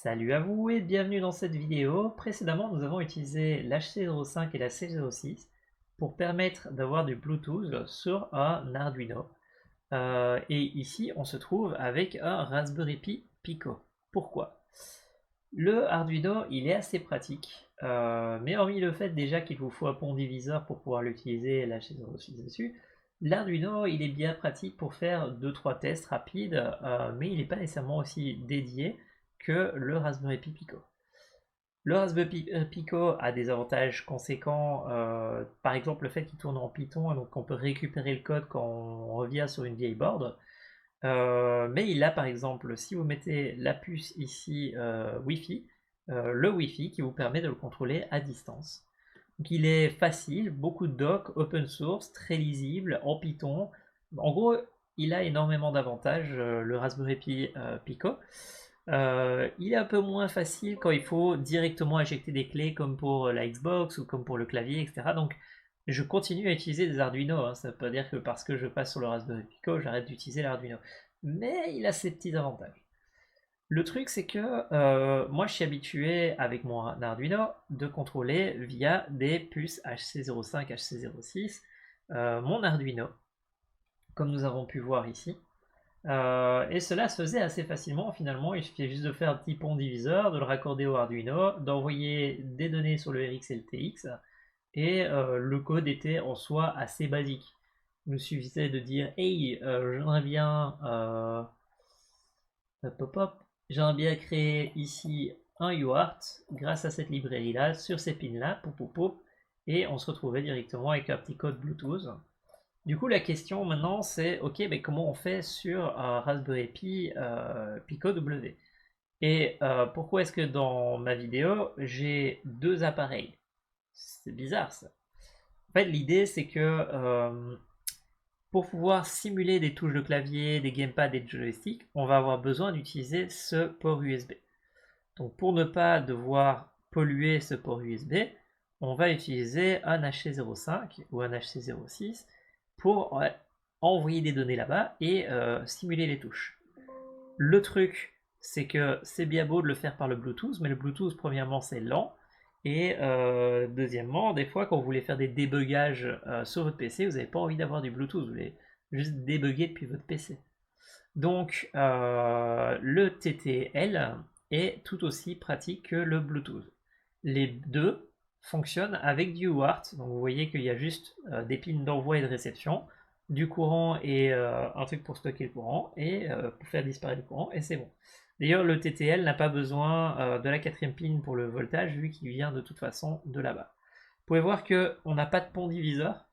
Salut à vous et bienvenue dans cette vidéo. Précédemment, nous avons utilisé l'HC05 et la C06 pour permettre d'avoir du Bluetooth sur un Arduino. Et ici, on se trouve avec un Raspberry Pi Pico. Pourquoi? Le Arduino, il est assez pratique, mais hormis le fait déjà qu'il vous faut un pont diviseur pour pouvoir l'utiliser, l'HC06 dessus, l'Arduino, il est bien pratique pour faire 2-3 tests rapides, mais il n'est pas nécessairement aussi dédié que le Raspberry Pi Pico. Le Raspberry Pi Pico a des avantages conséquents, par exemple le fait qu'il tourne en Python, donc on peut récupérer le code quand on revient sur une vieille board. Mais il a par exemple, si vous mettez la puce ici Wi-Fi, le Wi-Fi qui vous permet de le contrôler à distance. Donc il est facile, beaucoup de docs, open source, très lisible, en Python. En gros, il a énormément d'avantages, le Raspberry Pi Pico. Il est un peu moins facile quand il faut directement injecter des clés comme pour la Xbox ou comme pour le clavier, etc. Donc je continue à utiliser des Arduino, hein. Ça ne veut pas dire que parce que je passe sur le Raspberry Pico, j'arrête d'utiliser l'Arduino. Mais il a ses petits avantages. Le truc, c'est que moi, je suis habitué avec mon Arduino de contrôler via des puces HC05, HC06 mon Arduino, comme nous avons pu voir ici. Et cela se faisait assez facilement finalement, il suffit juste de faire un petit pont diviseur, de le raccorder au Arduino, d'envoyer des données sur le RxLTX, et le code était en soi assez basique. Il nous suffisait de dire hey, j'aimerais bien j'aimerais bien créer ici un UART grâce à cette librairie là, sur ces pins là, et on se retrouvait directement avec un petit code Bluetooth. Du coup, la question maintenant, c'est ok, mais comment on fait sur un Raspberry Pi Pico W? Et pourquoi est-ce que dans ma vidéo, j'ai deux appareils? C'est bizarre ça. En fait, l'idée, c'est que pour pouvoir simuler des touches de clavier, des gamepads et des joysticks, on va avoir besoin d'utiliser ce port USB. Donc, pour ne pas devoir polluer ce port USB, on va utiliser un HC05 ou un HC06 pour envoyer des données là-bas et simuler les touches. Le truc, c'est que c'est bien beau de le faire par le Bluetooth, mais le Bluetooth, premièrement, c'est lent. Et deuxièmement, des fois, quand vous voulez faire des débugages sur votre PC, vous n'avez pas envie d'avoir du Bluetooth, vous voulez juste débugger depuis votre PC. Donc, le TTL est tout aussi pratique que le Bluetooth. Les deux fonctionnent avec du UART, donc vous voyez qu'il y a juste des pins d'envoi et de réception, du courant et un truc pour stocker le courant, et pour faire disparaître le courant, et c'est bon. D'ailleurs, le TTL n'a pas besoin de la quatrième pin pour le voltage, vu qu'il vient de toute façon de là-bas. Vous pouvez voir qu'on n'a pas de pont diviseur.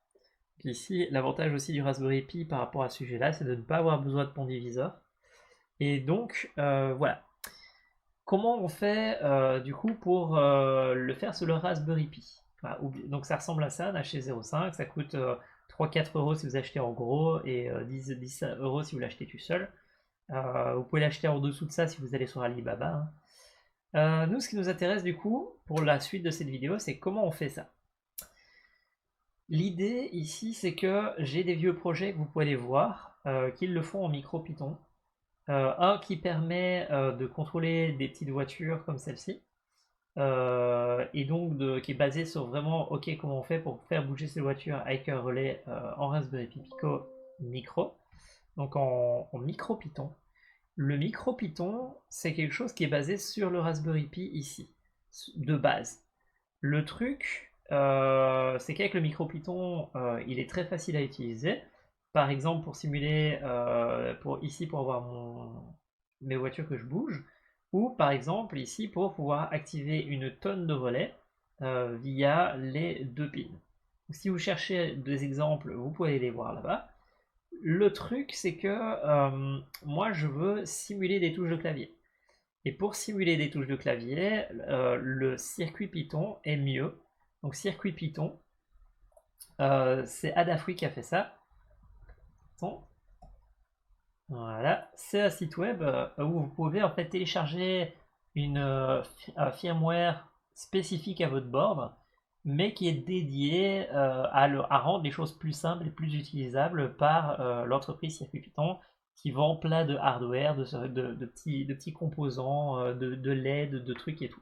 Ici, l'avantage aussi du Raspberry Pi par rapport à ce sujet-là, c'est de ne pas avoir besoin de pont diviseur. Et donc, voilà. Comment on fait du coup pour le faire sur le Raspberry Pi? Voilà, donc ça ressemble à ça, un HC05, ça coûte 3-4 euros si vous achetez en gros et 10 euros si vous l'achetez tout seul. Vous pouvez l'acheter en dessous de ça si vous allez sur Alibaba, hein. Nous, ce qui nous intéresse du coup pour la suite de cette vidéo, c'est comment on fait ça. L'idée ici, c'est que j'ai des vieux projets que vous pouvez aller voir, qui le font en micro Python. Un qui permet de contrôler des petites voitures comme celle-ci, et donc qui est basé sur vraiment ok comment on fait pour faire bouger ces voitures avec un relais en Raspberry Pi Pico micro, donc en micro Python. Le micro Python, c'est quelque chose qui est basé sur le Raspberry Pi ici, de base. Le truc, c'est qu'avec le micro Python, il est très facile à utiliser. Par exemple, pour simuler, ici pour avoir mes voitures que je bouge, ou par exemple ici pour pouvoir activer une tonne de relais via les deux pins. Donc, si vous cherchez des exemples, vous pouvez les voir là-bas. Le truc, c'est que moi, je veux simuler des touches de clavier. Et pour simuler des touches de clavier, le circuit Python est mieux. Donc circuit Python, c'est Adafruit qui a fait ça. Bon. Voilà, c'est un site web où vous pouvez en fait télécharger un firmware spécifique à votre board, mais qui est dédié à rendre les choses plus simples et plus utilisables par l'entreprise Circuit Python, qui vend plein de hardware, de petits composants, de LED, de trucs et tout.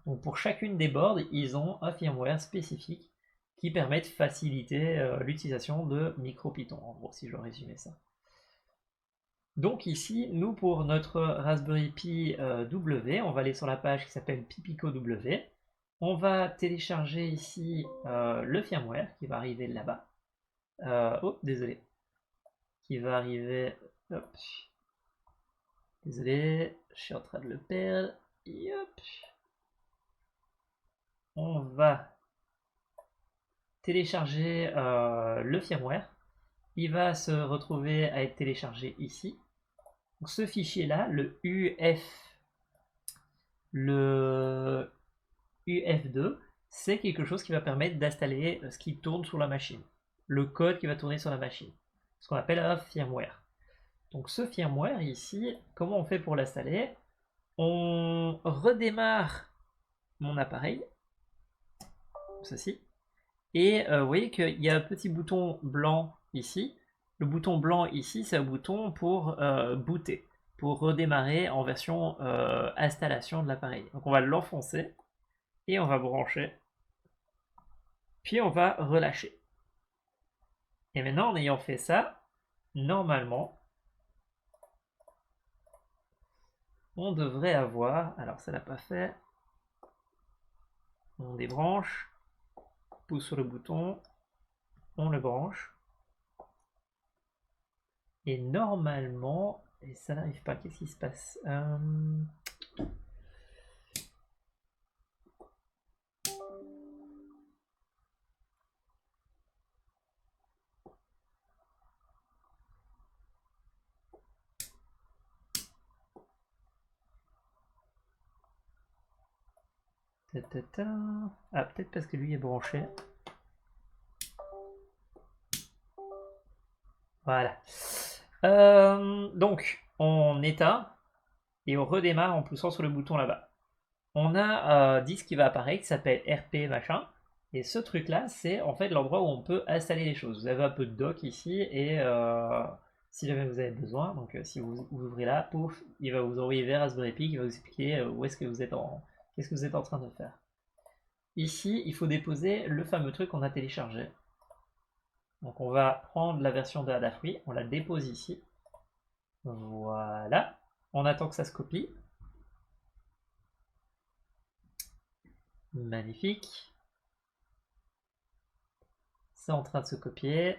Donc pour chacune des boards, ils ont un firmware spécifique qui permet de faciliter l'utilisation de MicroPython, en gros, si je dois résumer ça. Donc ici, nous pour notre Raspberry Pi W, on va aller sur la page qui s'appelle Pipico W. On va télécharger ici le firmware qui va arriver là-bas. Oh, désolé. Qui va arriver... Hop. Désolé, je suis en train de le perdre. Hop. On va télécharger le firmware. Il va se retrouver à être téléchargé ici. Donc ce fichier-là, le UF2, c'est quelque chose qui va permettre d'installer ce qui tourne sur la machine. Le code qui va tourner sur la machine. Ce qu'on appelle un firmware. Donc ce firmware ici, comment on fait pour l'installer? On redémarre mon appareil, ceci, et vous voyez qu'il y a un petit bouton blanc ici. Le bouton blanc ici, c'est un bouton pour booter, pour redémarrer en version installation de l'appareil. Donc on va l'enfoncer, et on va brancher, puis on va relâcher. Et maintenant, en ayant fait ça, normalement, on devrait avoir, alors ça l'a pas fait, on débranche, pousse sur le bouton, on le branche, et normalement, et ça n'arrive pas, qu'est-ce qui se passe? Ah, peut-être parce que lui est branché. Voilà. Donc, on éteint et on redémarre en poussant sur le bouton là-bas. On a dit ce qui va apparaître qui s'appelle RP machin. Et ce truc-là, c'est en fait l'endroit où on peut installer les choses. Vous avez un peu de doc ici et si jamais vous avez besoin, donc si vous ouvrez là, pouf, il va vous envoyer vers Raspberry Pi, il va vous expliquer où est-ce que vous êtes qu'est-ce que vous êtes en train de faire. Ici, il faut déposer le fameux truc qu'on a téléchargé. Donc on va prendre la version de Adafruit, on la dépose ici. Voilà. On attend que ça se copie. Magnifique. C'est en train de se copier.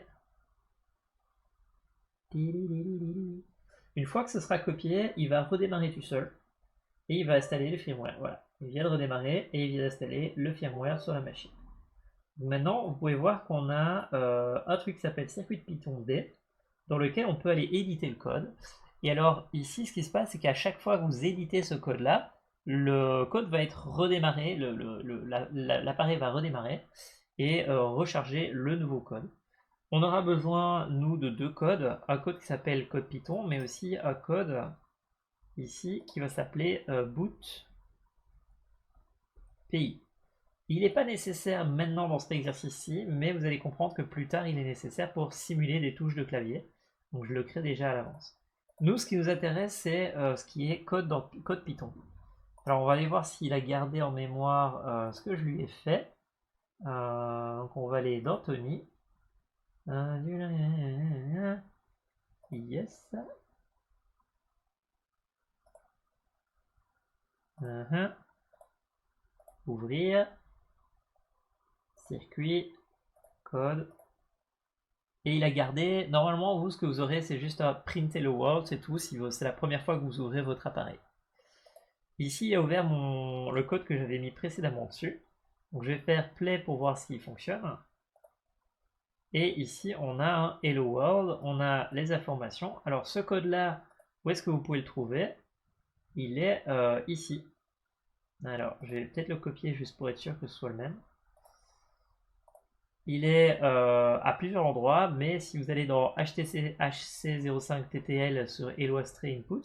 Une fois que ce sera copié, il va redémarrer tout seul. Et il va installer le firmware. Voilà. Il vient de redémarrer et il vient d'installer le firmware sur la machine. Maintenant, vous pouvez voir qu'on a un truc qui s'appelle circuit Python D, dans lequel on peut aller éditer le code. Et alors, ici, ce qui se passe, c'est qu'à chaque fois que vous éditez ce code-là, le code va être redémarré, l'appareil va redémarrer et recharger le nouveau code. On aura besoin, nous, de deux codes. Un code qui s'appelle code Python, mais aussi un code ici qui va s'appeler boot PI. Il n'est pas nécessaire maintenant dans cet exercice-ci, mais vous allez comprendre que plus tard, il est nécessaire pour simuler des touches de clavier. Donc je le crée déjà à l'avance. Nous, ce qui nous intéresse, c'est ce qui est code dans code Python. Alors on va aller voir s'il a gardé en mémoire ce que je lui ai fait. Donc on va aller dans Tony. Yes. Ouvrir. Circuit. Code. Et il a gardé, normalement vous ce que vous aurez c'est juste à print hello world, c'est tout, si c'est la première fois que vous ouvrez votre appareil. Ici il a ouvert le code que j'avais mis précédemment dessus. Donc je vais faire play pour voir s'il fonctionne. Et ici on a un hello world, on a les informations. Alors ce code là, où est-ce que vous pouvez le trouver? Il est ici. Alors je vais peut-être le copier juste pour être sûr que ce soit le même. Il est à plusieurs endroits, mais si vous allez dans HC05TTL sur Hello Astray Input,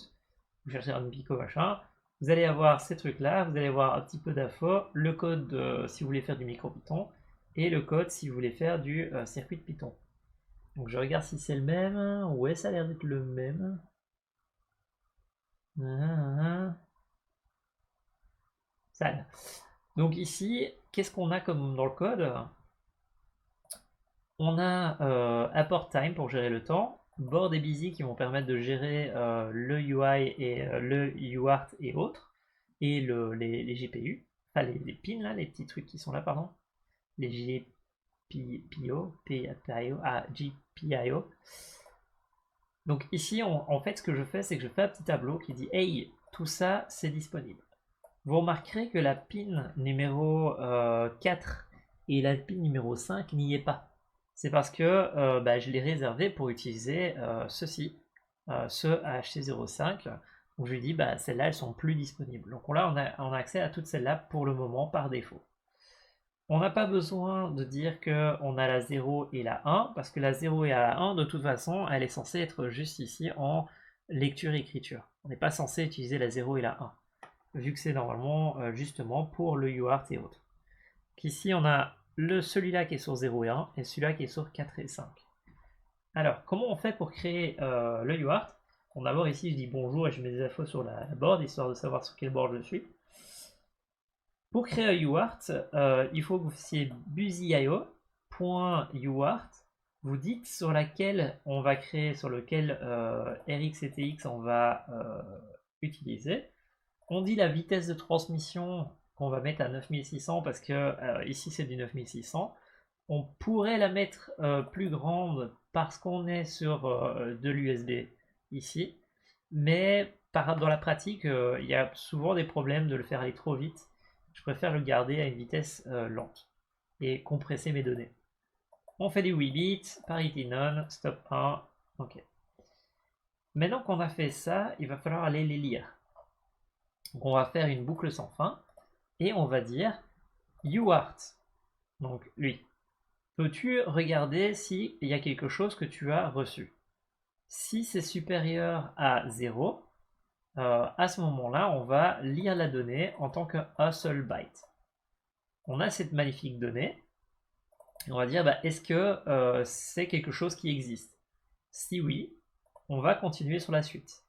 vous cherchez un Pico machin, vous allez avoir ces trucs-là, vous allez avoir un petit peu d'infos, le code si vous voulez faire du MicroPython, et le code si vous voulez faire du circuit de Python. Donc je regarde si c'est le même. Ouais, ça a l'air d'être le même. Ça a l'air. Donc ici, qu'est-ce qu'on a comme dans le code? On a apport time pour gérer le temps, board et busy qui vont permettre de gérer le UI et le UART et autres, et les GPU, enfin les pins là, les petits trucs qui sont là, pardon, les GPIO, GPIO. Donc ici, en fait, ce que je fais, c'est que je fais un petit tableau qui dit hey, tout ça, c'est disponible. Vous remarquerez que la pin numéro 4 et la pin numéro 5 n'y est pas. C'est parce que je l'ai réservé pour utiliser ceci, ce HC05. Donc je lui dis, celles-là, elles sont plus disponibles. Donc là, on a accès à toutes celles-là pour le moment par défaut. On n'a pas besoin de dire qu'on a la 0 et la 1, parce que la 0 et la 1, de toute façon, elle est censée être juste ici en lecture-écriture. On n'est pas censé utiliser la 0 et la 1, vu que c'est normalement justement pour le UART et autres. Ici, on a celui-là qui est sur 0 et 1, et celui-là qui est sur 4 et 5. Alors, comment on fait pour créer le UART? Bon, d'abord ici, je dis bonjour et je mets des infos sur la board, histoire de savoir sur quel board je suis. Pour créer un UART, il faut que vous fassiez busy.io.uart. Vous dites sur laquelle on va créer, sur lequel RX et TX on va utiliser. On dit la vitesse de transmission qu'on va mettre à 9600 parce que ici c'est du 9600. On pourrait la mettre plus grande parce qu'on est sur de l'USB ici. Mais dans la pratique, il y a souvent des problèmes de le faire aller trop vite. Je préfère le garder à une vitesse lente et compresser mes données. On fait du 8 bits, parity none, stop 1, ok. Maintenant qu'on a fait ça, il va falloir aller les lire. Donc on va faire une boucle sans fin et on va dire UART, donc lui. Peux-tu regarder s'il y a quelque chose que tu as reçu? Si c'est supérieur à 0, à ce moment-là, on va lire la donnée en tant qu'un seul byte. On a cette magnifique donnée. Et on va dire, est-ce que c'est quelque chose qui existe? Si oui, on va continuer sur la suite.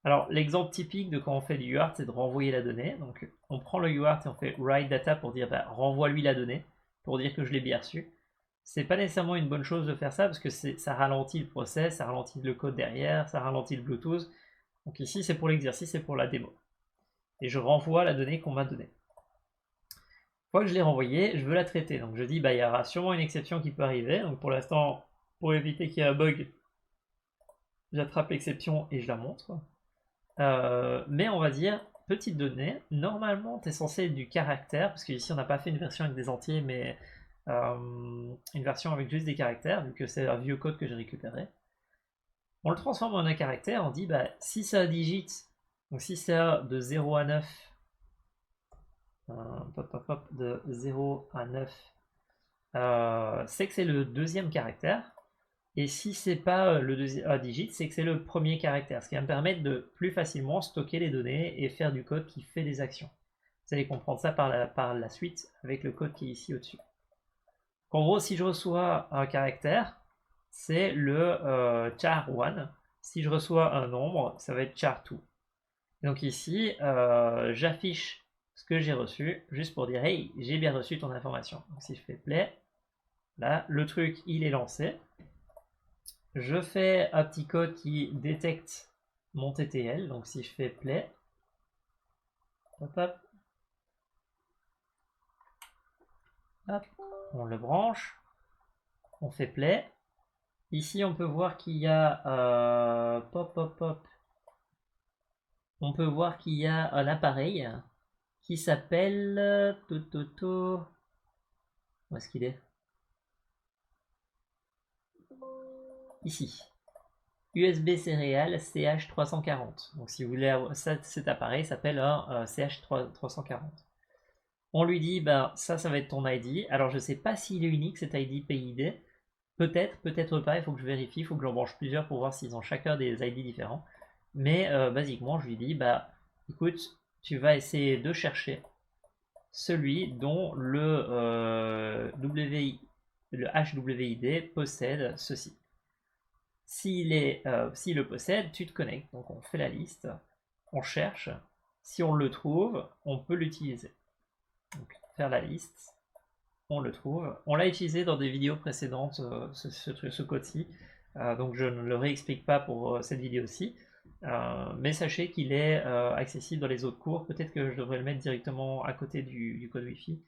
Alors, l'exemple typique de quand on fait du UART, c'est de renvoyer la donnée. Donc, on prend le UART et on fait write data pour dire, renvoie-lui la donnée, pour dire que je l'ai bien reçue. C'est pas nécessairement une bonne chose de faire ça, parce que ça ralentit le process, ça ralentit le code derrière, ça ralentit le Bluetooth. Donc ici, c'est pour l'exercice et pour la démo. Et je renvoie la donnée qu'on m'a donnée. Une fois que je l'ai renvoyée, je veux la traiter. Donc je dis, il y aura sûrement une exception qui peut arriver. Donc pour l'instant, pour éviter qu'il y ait un bug, j'attrape l'exception et je la montre. Mais on va dire, petite donnée, normalement tu es censé être du caractère, parce qu'ici on n'a pas fait une version avec des entiers, mais une version avec juste des caractères, vu que c'est un vieux code que j'ai récupéré. On le transforme en un caractère, on dit si c'est un digit, donc si c'est de 0 à 9, de 0 à 9, c'est que c'est le deuxième caractère. Et si c'est pas le deuxième digit, c'est que c'est le premier caractère, ce qui va me permettre de plus facilement stocker les données et faire du code qui fait des actions. Vous allez comprendre ça par la suite avec le code qui est ici au-dessus. En gros, si je reçois un caractère, c'est le char1. Si je reçois un nombre, ça va être char2. Donc ici, j'affiche ce que j'ai reçu, juste pour dire, hey, j'ai bien reçu ton information. Donc si je fais play, là, le truc, il est lancé. Je fais un petit code qui détecte mon TTL. Donc si je fais play, hop, hop, hop, on le branche, on fait play. Ici, on peut voir qu'il y a on peut voir qu'il y a un appareil qui s'appelle où est-ce qu'il est? Ici. USB Serial CH340. Donc si vous voulez avoir cet appareil s'appelle un CH340. On lui dit ça va être ton ID. Alors je sais pas s'il est unique cet ID PID. Peut-être, peut-être pas, il faut que je vérifie, il faut que j'en branche plusieurs pour voir s'ils ont chacun des ID différents. Mais basiquement je lui dis écoute, tu vas essayer de chercher celui dont le HWID possède ceci. S'il le possède, tu te connectes. Donc on fait la liste, on cherche. Si on le trouve, on peut l'utiliser. Donc faire la liste, on le trouve. On l'a utilisé dans des vidéos précédentes, ce code-ci. Donc je ne le réexplique pas pour cette vidéo-ci. Mais sachez qu'il est accessible dans les autres cours. Peut-être que je devrais le mettre directement à côté du code Wi-Fi.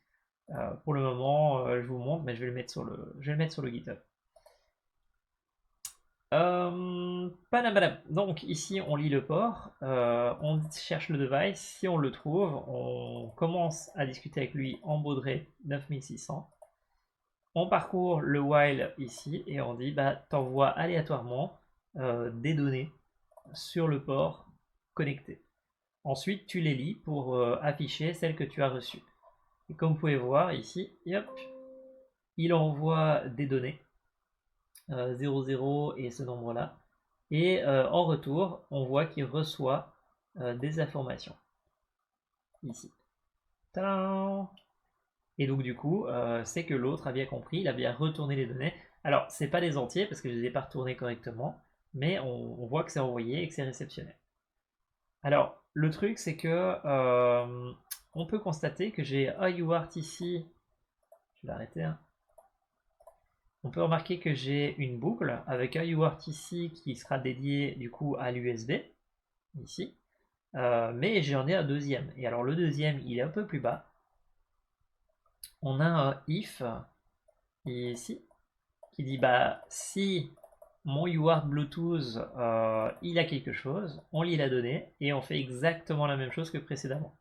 Pour le moment, je vous montre, mais je vais le mettre sur le GitHub. Panabadam. Donc ici on lit le port, on cherche le device, si on le trouve, on commence à discuter avec lui en Baudrey 9600. On parcourt le while ici et on dit bah t'envoies aléatoirement des données sur le port connecté. Ensuite tu les lis pour afficher celles que tu as reçues. Et comme vous pouvez voir ici, hop, il envoie des données 00 et ce nombre là. Et en retour, on voit qu'il reçoit des informations. Ici. Tadam! Et donc du coup, c'est que l'autre a bien compris, il a bien retourné les données. Alors, c'est pas des entiers parce que je les ai pas retournés correctement, mais on voit que c'est envoyé et que c'est réceptionné. Alors, le truc, c'est que on peut constater que j'ai UART ici. Je vais arrêter. Hein. On peut remarquer que j'ai une boucle avec un UART ici qui sera dédié du coup à l'USB, ici. Mais j'en ai un deuxième. Et alors le deuxième, il est un peu plus bas. On a un if ici qui dit bah si mon UART Bluetooth il a quelque chose, on lit la donnée et on fait exactement la même chose que précédemment.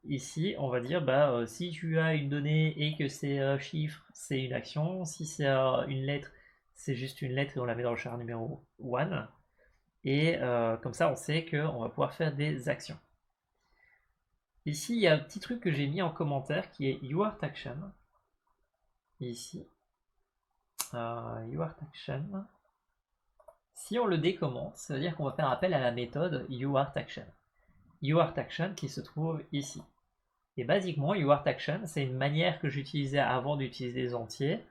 Ici, on va dire bah si tu as une donnée et que c'est un chiffre, c'est une action. Si c'est une lettre, c'est juste une lettre et on la met dans le char numéro 1. Et comme ça, on sait qu'on va pouvoir faire des actions. Ici, il y a un petit truc que j'ai mis en commentaire qui est UARTAction. Ici, UARTAction. Si on le décommente, ça veut dire qu'on va faire appel à la méthode UARTAction. UARTAction qui se trouve ici. Et basiquement, UARTAction, c'est une manière que j'utilisais avant d'utiliser les entiers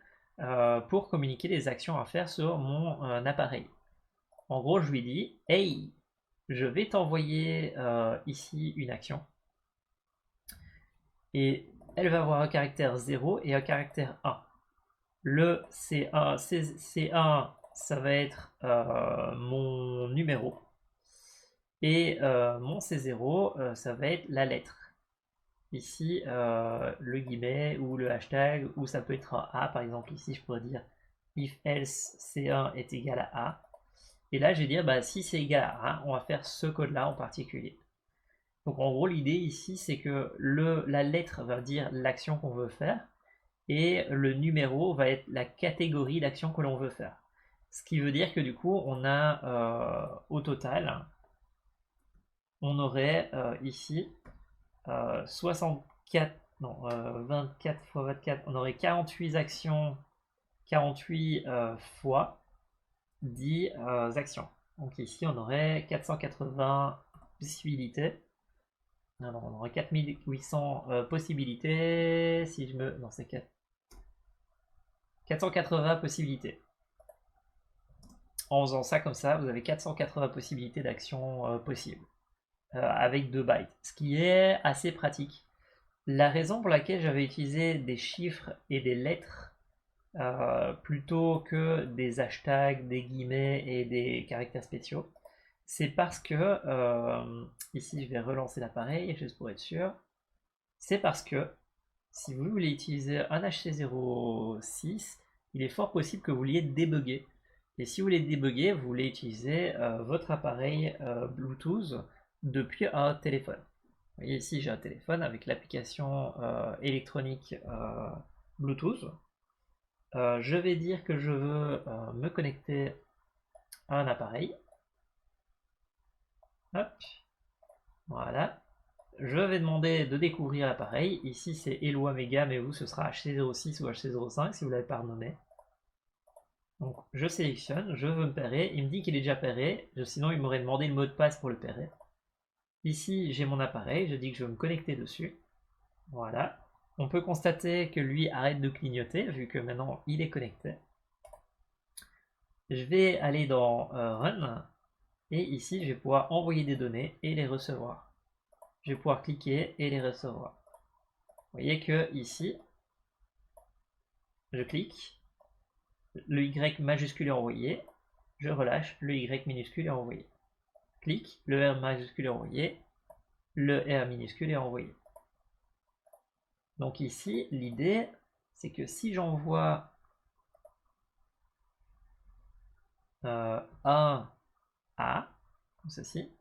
pour communiquer les actions à faire sur mon appareil. En gros, je lui dis, hey, je vais t'envoyer ici une action. Et elle va avoir un caractère 0 et un caractère 1. Le C1, ça va être mon numéro. Et mon C0, ça va être la lettre. Ici, le guillemet ou le hashtag, ou ça peut être un A, par exemple. Ici, je pourrais dire if else C1 est égal à A. Et là, je vais dire, bah, si c'est égal à A, on va faire ce code-là en particulier. Donc en gros, l'idée ici, c'est que la lettre va dire l'action qu'on veut faire et le numéro va être la catégorie d'action que l'on veut faire. Ce qui veut dire que du coup, on a au total, on aurait ici 64, non, 24 x 24, on aurait 48 actions, 48 fois 10 actions. Donc ici, on aurait 480 possibilités. Alors, on aurait 4800 possibilités. Si je me. Non, c'est 480 possibilités. En faisant ça comme ça, vous avez 480 possibilités d'action possibles. Avec 2 bytes. Ce qui est assez pratique. La raison pour laquelle j'avais utilisé des chiffres et des lettres plutôt que des hashtags, des guillemets et des caractères spéciaux, c'est parce que, ici je vais relancer l'appareil juste pour être sûr, c'est parce que si vous voulez utiliser un HC06, il est fort possible que vous vouliez débugger. Et si vous voulez débugger, vous voulez utiliser votre appareil Bluetooth depuis un téléphone. Vous voyez ici j'ai un téléphone avec l'application électronique Bluetooth. Je vais dire que je veux me connecter à un appareil. Hop. Voilà. Je vais demander de découvrir l'appareil. Ici c'est Hello Amiga, mais vous ce sera HC06 ou HC05 si vous ne l'avez pas renommé. Donc je sélectionne, je veux me pairer. Il me dit qu'il est déjà pairé, sinon il m'aurait demandé le mot de passe pour le pairer. Ici j'ai mon appareil, je dis que je veux me connecter dessus. Voilà. On peut constater que lui arrête de clignoter vu que maintenant il est connecté. je vais aller dans Run, et ici, je vais pouvoir envoyer des données et les recevoir. Je vais pouvoir cliquer et les recevoir. Vous voyez que ici, je clique, le Y majuscule est envoyé, je relâche, le Y minuscule est envoyé. Clique, le R majuscule est envoyé, le R minuscule est envoyé. Donc ici, l'idée, c'est que si j'envoie un A, comme ceci,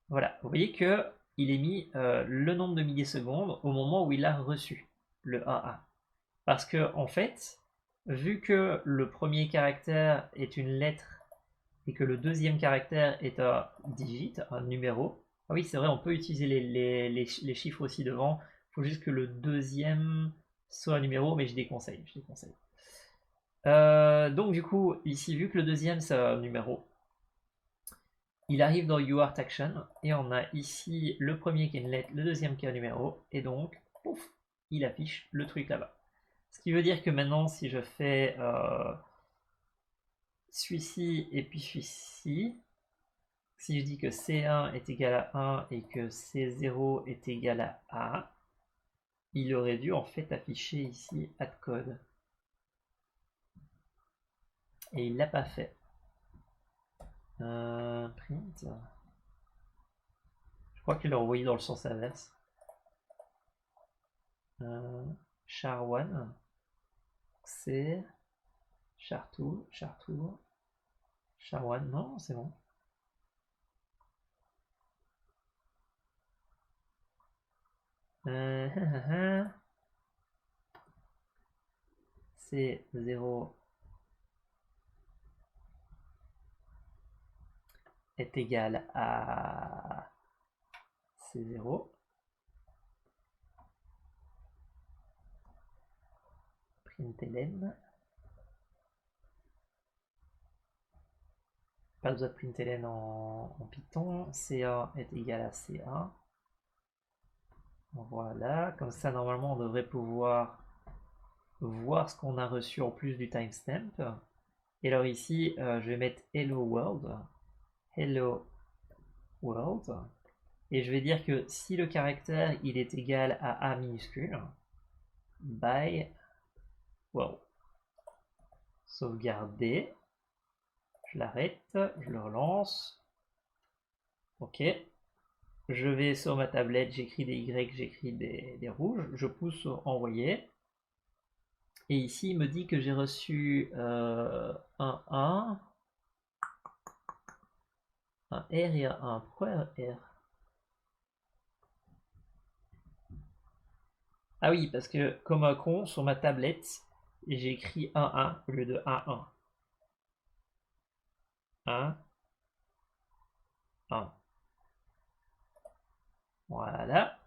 voilà, vous voyez que il est mis le nombre de millisecondes au moment où il a reçu le AA. Parce que en fait, vu que le premier caractère est une lettre et que le deuxième caractère est un digit, un numéro, ah oui c'est vrai, on peut utiliser les chiffres aussi devant, il faut juste que le deuxième soit un numéro, mais je déconseille. Donc du coup, ici, vu que le deuxième c'est un numéro, il arrive dans UART Action, et on a ici le premier qui est une lettre, le deuxième qui est un numéro, et donc, pouf, il affiche le truc là-bas. Ce qui veut dire que maintenant, si je fais celui-ci et puis celui-ci, si je dis que C1 est égal à 1 et que C0 est égal à A, il aurait dû en fait afficher ici add code. Et il l'a pas fait. Print. Je crois qu'il l'a envoyé dans le sens inverse. Char1, C, Char2, Char1, non, c'est bon. C0 est égal à C0. Println. Pas besoin de println en Python. C1 est égal à C1. Voilà, comme ça normalement on devrait pouvoir voir ce qu'on a reçu en plus du timestamp. Et alors ici, je vais mettre hello world. Hello world. Et je vais dire que si le caractère il est égal à A minuscule, by world. Sauvegarder. Je l'arrête, je le relance. Ok. Je vais sur ma tablette, j'écris des Y, j'écris des rouges. Je pousse sur envoyer. Et ici, il me dit que j'ai reçu un 1, un R et un 1. Pourquoi un R? Ah oui, parce que comme un con, sur ma tablette, j'ai écrit 1 au lieu de 1. 1, 1. Voilà.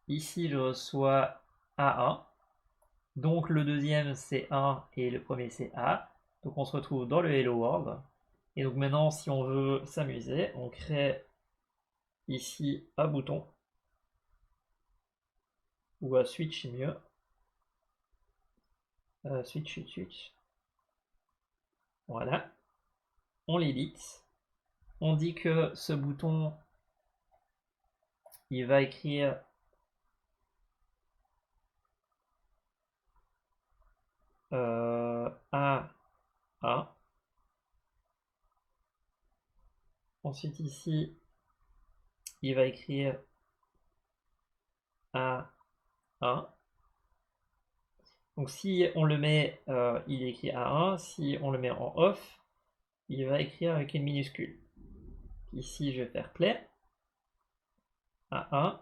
Ici, je reçois A1. Donc le deuxième c'est 1 et le premier c'est A. Donc on se retrouve dans le Hello World. Et donc maintenant, si on veut s'amuser, on crée ici un bouton. Ou un switch, c'est mieux. Switch. Voilà. On l'édite. On dit que ce bouton, il va écrire A1. Ensuite ici, il va écrire A1. Donc si on le met, il écrit A1. Si on le met en off, il va écrire avec une minuscule. Ici, je vais faire play. A1.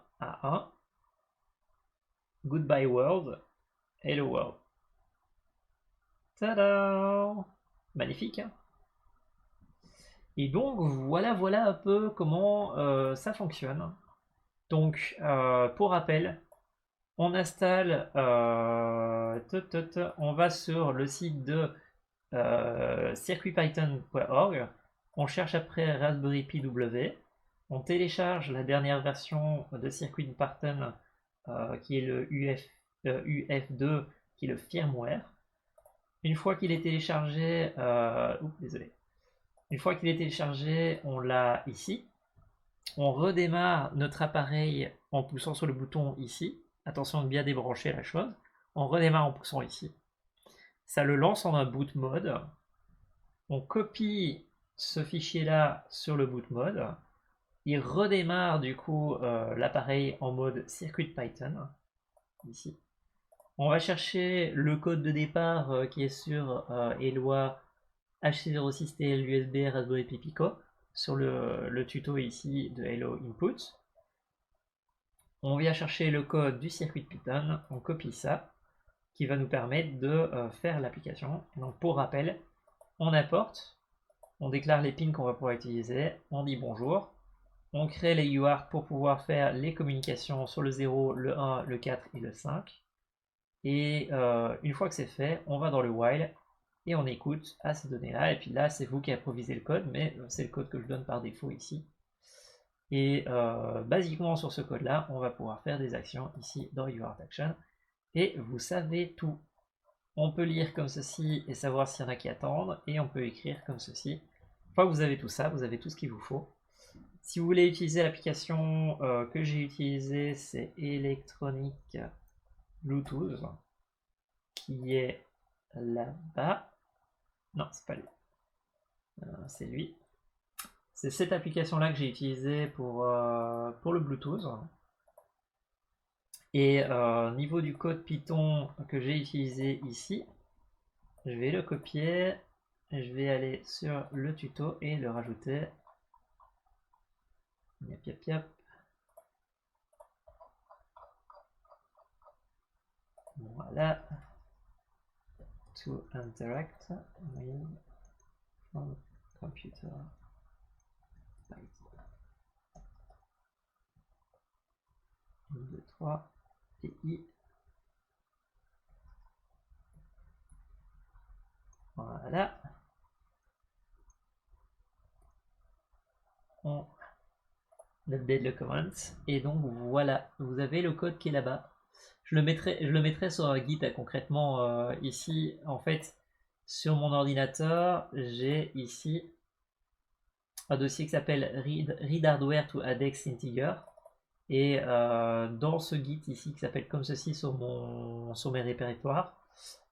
Goodbye world. Hello world. Tada! Magnifique, hein? Et donc voilà un peu comment ça fonctionne. Donc pour rappel, on installe, on va sur le site de circuitpython.org, on cherche après Raspberry Pi W, on télécharge la dernière version de CircuitPython qui est le UF2 qui est le firmware. Une fois qu'il est téléchargé, désolé. Une fois qu'il est téléchargé, on l'a ici. On redémarre notre appareil en poussant sur le bouton ici. Attention de bien débrancher la chose. On redémarre en poussant ici. Ça le lance en un boot mode. On copie ce fichier-là sur le boot mode. Il redémarre du coup l'appareil en mode circuit Python. Ici. On va chercher le code de départ qui est sur Eloi HC06TL USB Raspberry Pi Pico sur le tuto ici de Hello Input. On vient chercher le code du circuit Python, on copie ça, qui va nous permettre de faire l'application. Donc pour rappel, on apporte, on déclare les pins qu'on va pouvoir utiliser, on dit bonjour, on crée les UART pour pouvoir faire les communications sur le 0, le 1, le 4 et le 5. Et une fois que c'est fait, on va dans le while et on écoute à ces données-là. Et puis là, c'est vous qui improvisez le code, mais c'est le code que je donne par défaut ici. Et basiquement, sur ce code-là, on va pouvoir faire des actions ici dans UARTAction. Et vous savez tout. On peut lire comme ceci et savoir s'il y en a qui attendent. Et on peut écrire comme ceci. Une fois que vous avez tout ça, vous avez tout ce qu'il vous faut. Si vous voulez utiliser l'application que j'ai utilisée, c'est Electronic Bluetooth, qui est là-bas. Non, c'est pas lui. C'est lui. C'est cette application-là que j'ai utilisée pour le Bluetooth. Et niveau du code Python que j'ai utilisé ici, je vais le copier. Je vais aller sur le tuto et le rajouter. Yap, yap, yap. Voilà. To interact with from computer. 1, 2, 3, TI. Voilà. On update le comment. Et donc voilà, vous avez le code qui est là-bas. Je le mettrai sur Git concrètement ici. En fait, sur mon ordinateur, j'ai ici un dossier qui s'appelle read hardware to ADEX integer. Et dans ce Git ici qui s'appelle comme ceci sur mes répertoires,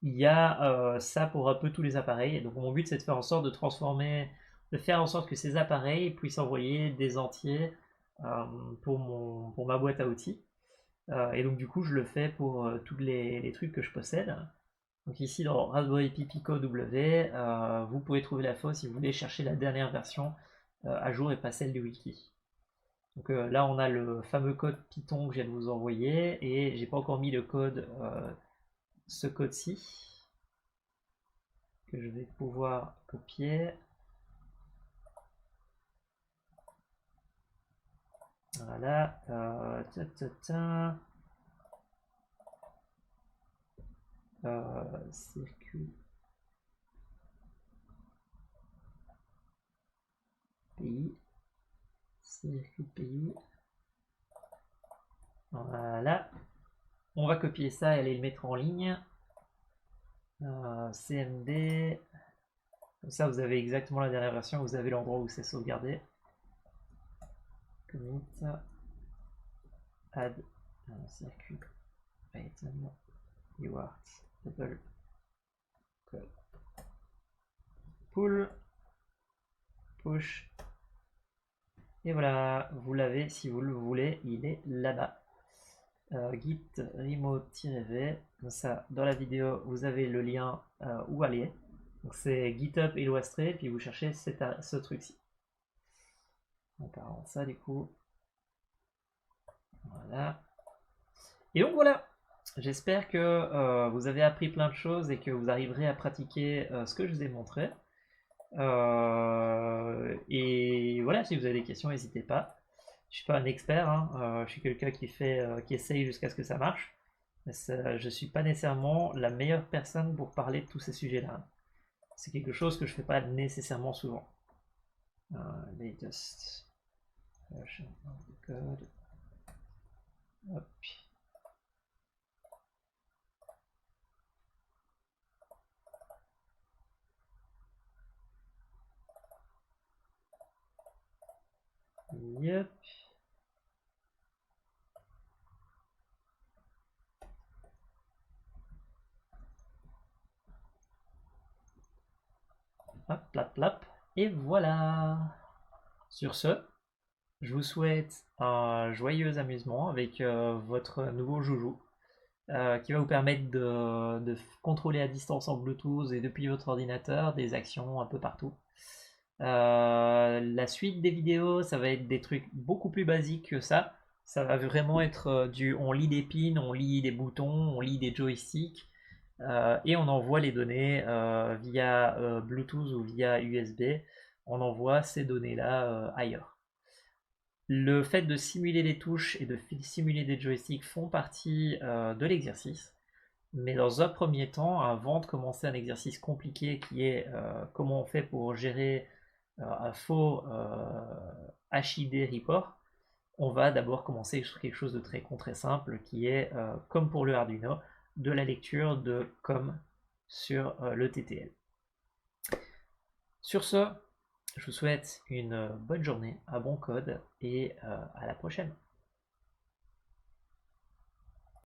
il y a ça pour un peu tous les appareils. Et donc mon but c'est de faire en sorte de faire en sorte que ces appareils puissent envoyer des entiers pour ma boîte à outils. Et donc du coup je le fais pour tous les trucs que je possède. Donc ici dans Raspberry Pi Pico W, vous pouvez trouver la faute si vous voulez chercher la dernière version à jour et pas celle du wiki. Donc là on a le fameux code Python que je viens de vous envoyer et j'ai pas encore mis le code, ce code-ci que je vais pouvoir copier. Voilà. Circuit pays. Circuit pays. Voilà. On va copier ça et aller le mettre en ligne. CMD. Comme ça, vous avez exactement la dernière version. Vous avez l'endroit où c'est sauvegardé. Commit. Add. Circuit. Python. UART. Double. Code. Pull. Push. Et voilà, vous l'avez si vous le voulez, il est là-bas. Git remote-v, comme ça dans la vidéo vous avez le lien où aller. Donc c'est GitHub et l'Oastré, puis vous cherchez ce truc-ci. On part en ça du coup. Voilà. Et donc voilà, j'espère que vous avez appris plein de choses et que vous arriverez à pratiquer ce que je vous ai montré. Et voilà, si vous avez des questions, n'hésitez pas. Je suis pas un expert, hein. Je suis quelqu'un qui essaye jusqu'à ce que ça marche. Mais je suis pas nécessairement la meilleure personne pour parler de tous ces sujets-là. C'est quelque chose que je fais pas nécessairement souvent. Latest version of the code. Hop. Yep. Hop, plap, plap. Et voilà. Sur ce, je vous souhaite un joyeux amusement avec votre nouveau joujou qui va vous permettre de contrôler à distance en Bluetooth et depuis votre ordinateur des actions un peu partout. La suite des vidéos, ça va être des trucs beaucoup plus basiques que ça. Ça va vraiment être on lit des pins, on lit des boutons, on lit des joysticks et on envoie les données via Bluetooth ou via USB. On envoie ces données-là ailleurs. Le fait de simuler des touches et de simuler des joysticks font partie de l'exercice. Mais dans un premier temps, avant de commencer un exercice compliqué qui est comment on fait pour gérer un faux HID report, on va d'abord commencer sur quelque chose de très simple qui est, comme pour le Arduino, de la lecture de COM sur le TTL. Sur ce, je vous souhaite une bonne journée, un bon code et à la prochaine.